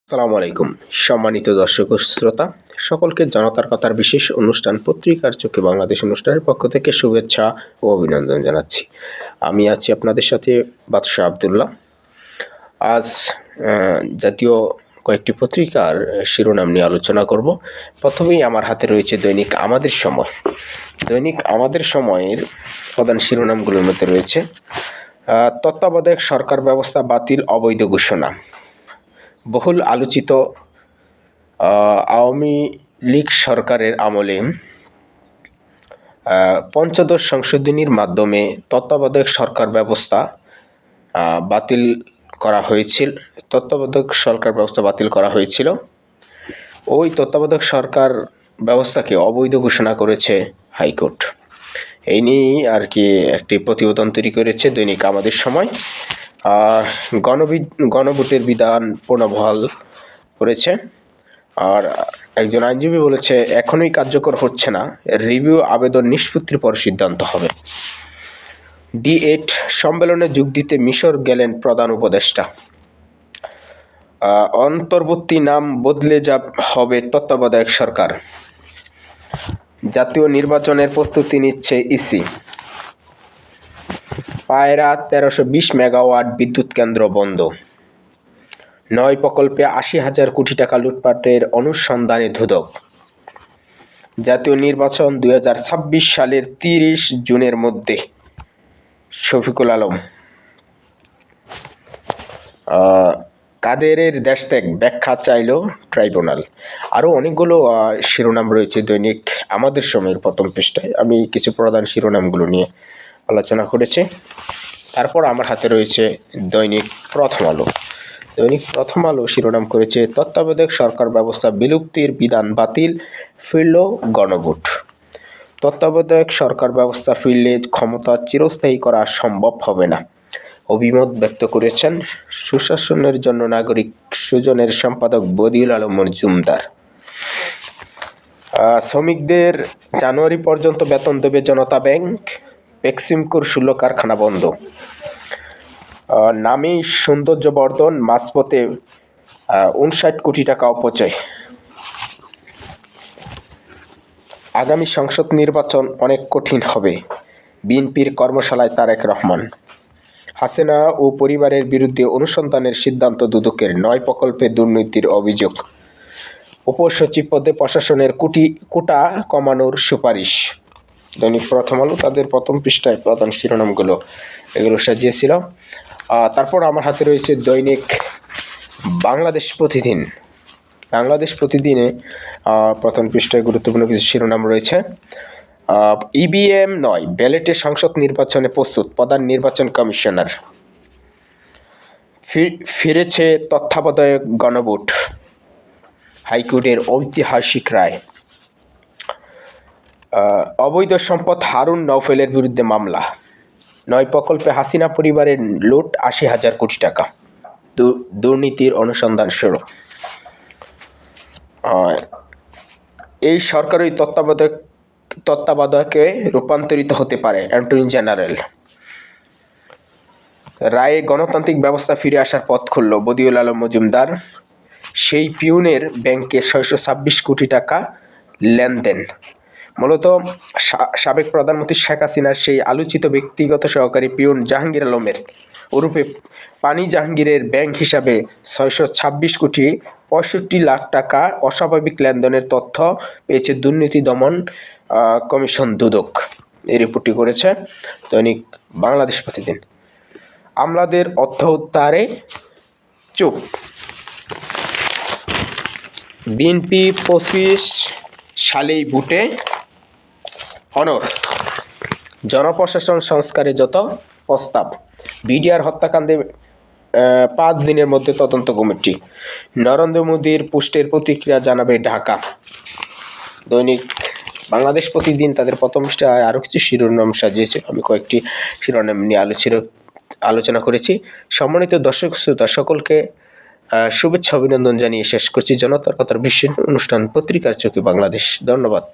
আসসালামু আলাইকুম সম্মানিত দর্শক ও শ্রোতা সকলকে জনতার কথার বিশেষ অনুষ্ঠান পত্রিকার চোখে বাংলাদেশ অনুষ্ঠানের পক্ষ থেকে শুভেচ্ছা ও অভিনন্দন জানাচ্ছি। আমি আছি আপনাদের সাথে বাদশাহ আব্দুল্লাহ। আজ জাতীয় কয়েকটি পত্রিকার শিরোনাম নিয়ে আলোচনা করব। প্রথমেই আমার হাতে রয়েছে দৈনিক আমাদের সময়। দৈনিক আমাদের সময়ের প্রধান শিরোনামগুলোর মধ্যে রয়েছে তত্ত্বাবধায়ক সরকার ব্যবস্থা বাতিল, অবৈধ ঘোষণা। বহুল আলোচিত আওয়ামী লীগ সরকারের আমলে পঞ্চদশ সংশোধনীর মাধ্যমে তত্ত্বাবধায়ক সরকার ব্যবস্থা বাতিল করা হয়েছিল। ওই তত্ত্বাবধায়ক সরকার ব্যবস্থাকে অবৈধ ঘোষণা করেছে হাইকোর্ট। এই নিয়েই আর কি একটি প্রতিবেদন তৈরি করেছে দৈনিক আমাদের সময়। গণভোটের বিধান পুনর্বহাল করেছে। আর একজন আইনজীবী বলেছে এখনই কার্যকর হচ্ছে না, রিভিউ আবেদন নিষ্পত্তির পর সিদ্ধান্ত হবে। D8 সম্মেলনে যোগ দিতে মিশর গেলেন প্রধান উপদেষ্টা। অন্তর্বর্তী নাম বদলে হবে তত্ত্বাবধায়ক সরকার। জাতীয় নির্বাচনের প্রস্তুতি নিচ্ছে ইসি। পায়রা 1320 মেগাওয়াট বিদ্যুৎ কেন্দ্র বন্ধ। 9 প্রকল্পে 80,000 কোটি টাকা লুটপাটের অনুসন্ধানে দুদক। জাতীয় নির্বাচন 2026 সালের 30 জুনের মধ্যে। শফিকুল আলম। কাদেরের দেশত্যাগ ব্যাখ্যা চাইল ট্রাইব্যুনাল। আরও অনেকগুলো শিরোনাম রয়েছে দৈনিক আমাদের সময়ের প্রথম পৃষ্ঠায়। আমি কিছু প্রধান শিরোনামগুলো নিয়ে আলোচনা করেছি। তারপর আমার হাতে রয়েছে দৈনিক প্রথম আলো। দৈনিক প্রথম আলো শিরোনাম করেছে তত্ত্বাবধায়ক সরকার ব্যবস্থা বিলুপ্তির বিধান বাতিল, ফিরল গণভোট। তত্ত্বাবধায়ক সরকার ব্যবস্থা ফিরলে ক্ষমতা চিরস্থায়ী করা সম্ভব হবে না, অভিমত ব্যক্ত করেছেন সুশাসনের জন্য নাগরিক সুজনের সম্পাদক বদিউল আলম মজুমদার। শ্রমিকদের জানুয়ারি পর্যন্ত বেতন দেবে জনতা ব্যাংক। বেক্সিমকোর 16 কারখানা বন্ধ। নামেই সৌন্দর্য বর্ধন, মাঝপথে 59 কোটি টাকা অপচয়। আগামী সংসদ নির্বাচন অনেক কঠিন হবে, বিএনপির কর্মশালায় তারেক রহমান। হাসিনা ও পরিবারের বিরুদ্ধে অনুসন্ধানের সিদ্ধান্ত দুদকের। 9 প্রকল্পে দুর্নীতির অভিযোগ। উপসচিব পদে প্রশাসনের কোটা কমানোর সুপারিশ। দৈনিক প্রথম আলো তাদের প্রথম পৃষ্ঠায় প্রধান শিরোনামগুলো এগুলো সাজিয়েছিল। তারপর আমার হাতে রয়েছে দৈনিক বাংলাদেশ প্রতিদিন। বাংলাদেশ প্রতিদিনে প্রথম পৃষ্ঠায় গুরুত্বপূর্ণ কিছু শিরোনাম রয়েছে। ইভিএম নয়, ব্যালটে সংসদ নির্বাচনে প্রস্তুত প্রধান নির্বাচন কমিশনার। ফিরেছে তত্ত্বাবধায়ক গণভোট, হাইকোর্টের ঐতিহাসিক রায়। অবৈধ সম্পদ হারুন নওফেলের বিরুদ্ধে মামলা। 9 প্রকল্পে হাসিনা পরিবারের লুট 80,000 কোটি টাকা। দুর্নীতির অনুসন্ধান শুরু। এই সরকারই তত্ত্বাবধায়কে রূপান্তরিত হতে পারে, অ্যাটর্নি জেনারেল। রায়ে গণতান্ত্রিক ব্যবস্থা ফিরে আসার পথ খুলল বদিউল আলম মজুমদার। সেই পিউনের ব্যাংকে 626 কোটি টাকা লেনদেন। মূলত সাবেক প্রধানমন্ত্রী শেখ হাসিনার সেই আলোচিত ব্যক্তিগত সহকারী পিউন জাহাঙ্গীর আলমের ওরূপে পানি জাহাঙ্গীরের ব্যাংক হিসাবে 626 কোটি 65 লাখ টাকা অস্বাভাবিক লেনদেনের তথ্য পেয়েছে দুর্নীতি দমন কমিশন দুদক। এই রিপোর্টটি করেছে দৈনিক বাংলাদেশ প্রতিদিন। আমলাদের অর্থ উদ্ধারে চুপ। বিএনপি 25 সালেই ভোটে অনড়। জনপ্রশাসন সংস্কারে যত প্রস্তাব। বিডিআর হত্যাকাণ্ডে 5 দিনের মধ্যে তদন্ত কমিটি। নরেন্দ্র মোদীর পোস্টের প্রতিক্রিয়া জানাবে ঢাকা। দৈনিক বাংলাদেশ প্রতিদিন তাদের প্রথম পৃষ্ঠায় আরও কিছু শিরোনাম সাজিয়েছে। আমি কয়েকটি শিরোনাম নিয়ে আলোচনা করেছি। সম্মানিত দর্শক শ্রোতা সকলকে শুভেচ্ছা অভিনন্দন জানিয়ে শেষ করছি জনতার কথার বিশেষ অনুষ্ঠান পত্রিকার চোখে বাংলাদেশ। ধন্যবাদ।